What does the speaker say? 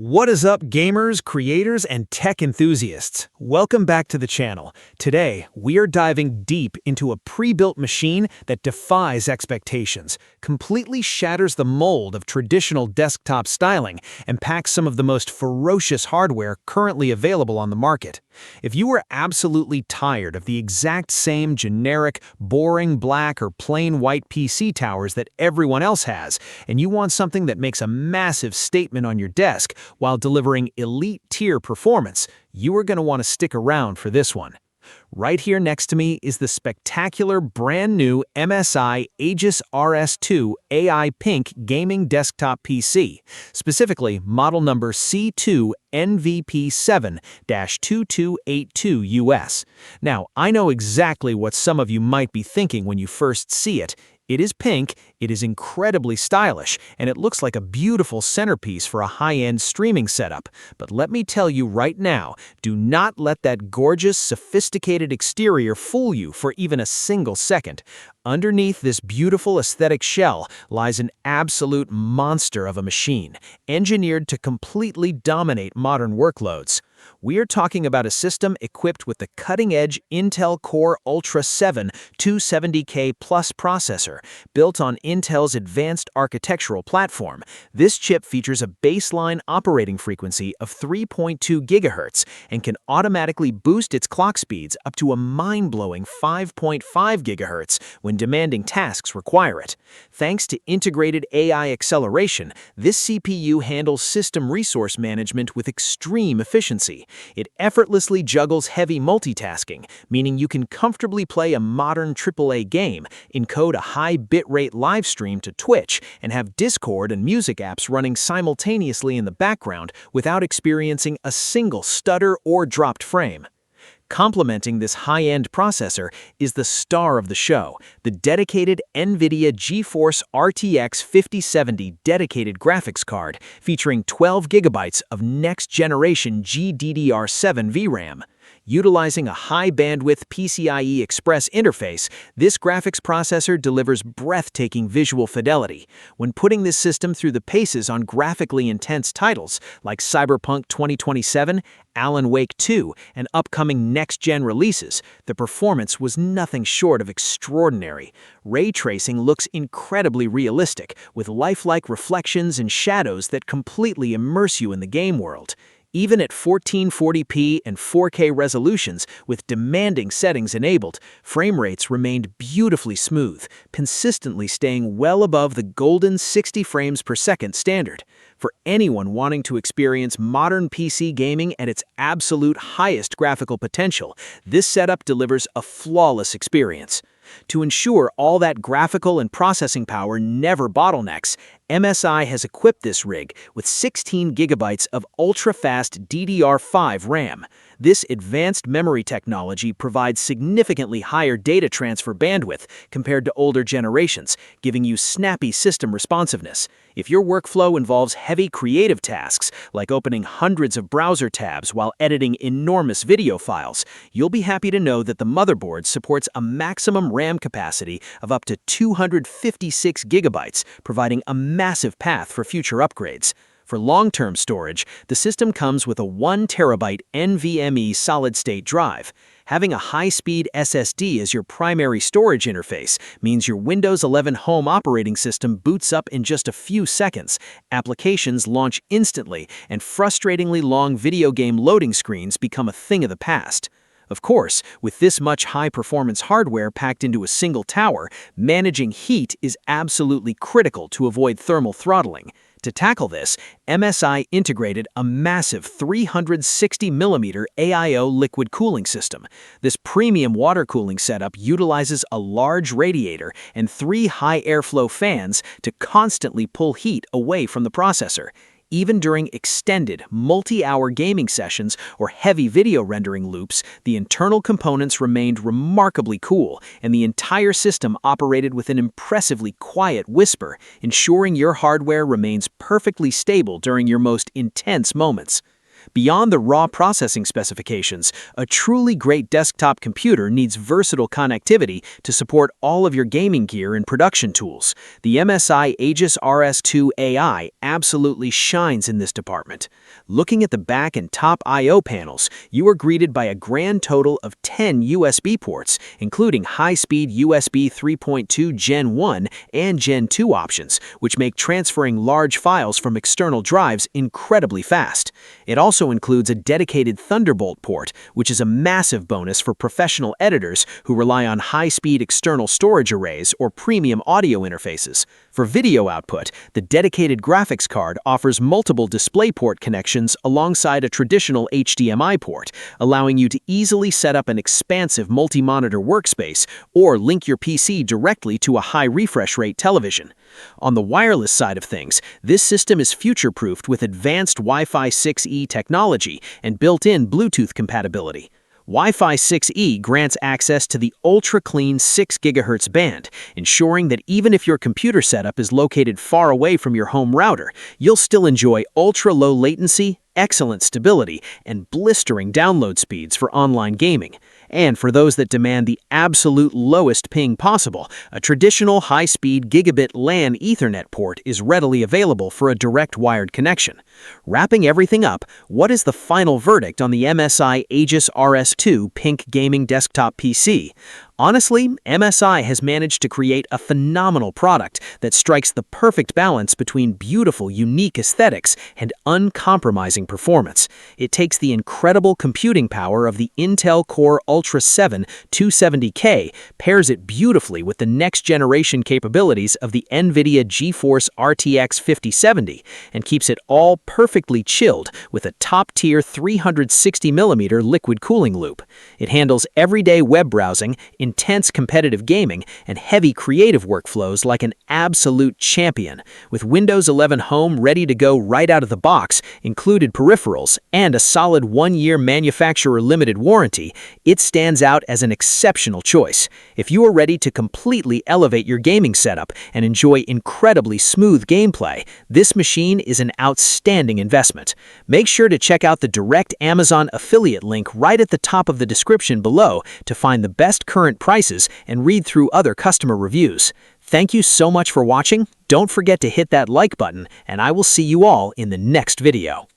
What is up, gamers, creators, and tech enthusiasts? Welcome back to the channel. Today, we are diving deep into a pre-built machine that defies expectations, completely shatters the mold of traditional desktop styling, and packs some of the most ferocious hardware currently available on the market. If you are absolutely tired of the exact same generic, boring black or plain white PC towers that everyone else has, and you want something that makes a massive statement on your desk while delivering elite-tier performance, you are going to want to stick around for this one. Right here next to me is the spectacular brand-new MSI Aegis RS2 AI Pink gaming desktop PC, specifically model number C2 NVP7-2282US. Now, I know exactly what some of you might be thinking when you first see it. It is pink, it is incredibly stylish, and it looks like a beautiful centerpiece for a high-end streaming setup. But let me tell you right now, do not let that gorgeous, sophisticated exterior fool you for even a single second. Underneath this beautiful aesthetic shell lies an absolute monster of a machine, engineered to completely dominate modern workloads. We are talking about a system equipped with the cutting-edge Intel Core Ultra 7 270K Plus processor, built on Intel's advanced architectural platform. This chip features a baseline operating frequency of 3.2 GHz and can automatically boost its clock speeds up to a mind-blowing 5.5 GHz when demanding tasks require it. Thanks to integrated AI acceleration, this CPU handles system resource management with extreme efficiency. It effortlessly juggles heavy multitasking, meaning you can comfortably play a modern AAA game, encode a high bitrate live stream to Twitch, and have Discord and music apps running simultaneously in the background without experiencing a single stutter or dropped frame. Complementing this high-end processor is the star of the show, the dedicated NVIDIA GeForce RTX 5070 dedicated graphics card, featuring 12 GB of next-generation GDDR7 VRAM. Utilizing a high-bandwidth PCIe Express interface, this graphics processor delivers breathtaking visual fidelity. When putting this system through the paces on graphically intense titles like Cyberpunk 2077, Alan Wake 2, and upcoming next-gen releases, the performance was nothing short of extraordinary. Ray tracing looks incredibly realistic, with lifelike reflections and shadows that completely immerse you in the game world. Even at 1440p and 4K resolutions with demanding settings enabled, frame rates remained beautifully smooth, consistently staying well above the golden 60 frames per second standard. For anyone wanting to experience modern PC gaming at its absolute highest graphical potential, this setup delivers a flawless experience. To ensure all that graphical and processing power never bottlenecks, MSI has equipped this rig with 16 GB of ultra-fast DDR5 RAM. This advanced memory technology provides significantly higher data transfer bandwidth compared to older generations, giving you snappy system responsiveness. If your workflow involves heavy creative tasks, like opening hundreds of browser tabs while editing enormous video files, you'll be happy to know that the motherboard supports a maximum RAM capacity of up to 256 GB, providing a massive path for future upgrades. For long-term storage, the system comes with a 1 TB NVMe solid-state drive. Having a high-speed SSD as your primary storage interface means your Windows 11 home operating system boots up in just a few seconds, applications launch instantly, and frustratingly long video game loading screens become a thing of the past. Of course, with this much high-performance hardware packed into a single tower, managing heat is absolutely critical to avoid thermal throttling. To tackle this, MSI integrated a massive 360mm AIO liquid cooling system. This premium water cooling setup utilizes a large radiator and 3 high airflow fans to constantly pull heat away from the processor. Even during extended, multi-hour gaming sessions or heavy video rendering loops, the internal components remained remarkably cool, and the entire system operated with an impressively quiet whisper, ensuring your hardware remains perfectly stable during your most intense moments. Beyond the raw processing specifications, a truly great desktop computer needs versatile connectivity to support all of your gaming gear and production tools. The MSI Aegis RS2 AI absolutely shines in this department. Looking at the back and top I/O panels, you are greeted by a grand total of 10 USB ports, including high-speed USB 3.2 Gen 1 and Gen 2 options, which make transferring large files from external drives incredibly fast. It also includes a dedicated Thunderbolt port, which is a massive bonus for professional editors who rely on high-speed external storage arrays or premium audio interfaces. For video output, the dedicated graphics card offers multiple DisplayPort connections alongside a traditional HDMI port, allowing you to easily set up an expansive multi-monitor workspace or link your PC directly to a high refresh rate television. On the wireless side of things, this system is future-proofed with advanced Wi-Fi 6E technology and built-in Bluetooth compatibility. Wi-Fi 6E grants access to the ultra-clean 6 GHz band, ensuring that even if your computer setup is located far away from your home router, you'll still enjoy ultra-low latency, excellent stability, and blistering download speeds for online gaming. And for those that demand the absolute lowest ping possible, a traditional high-speed gigabit LAN Ethernet port is readily available for a direct wired connection. Wrapping everything up, what is the final verdict on the MSI Aegis RS2 Pink Gaming Desktop PC? Honestly, MSI has managed to create a phenomenal product that strikes the perfect balance between beautiful, unique aesthetics and uncompromising performance. It takes the incredible computing power of the Intel Core Ultra 7 270K, pairs it beautifully with the next-generation capabilities of the NVIDIA GeForce RTX 5070, and keeps it all perfectly chilled with a top-tier 360mm liquid cooling loop. It handles everyday web browsing, intense competitive gaming, and heavy creative workflows like an absolute champion. With Windows 11 Home ready to go right out of the box, included peripherals, and a solid 1-year manufacturer-limited warranty, it stands out as an exceptional choice. If you are ready to completely elevate your gaming setup and enjoy incredibly smooth gameplay, this machine is an outstanding investment. Make sure to check out the direct Amazon affiliate link right at the top of the description below to find the best current prices and read through other customer reviews. Thank you so much for watching. Don't forget to hit that like button, and I will see you all in the next video.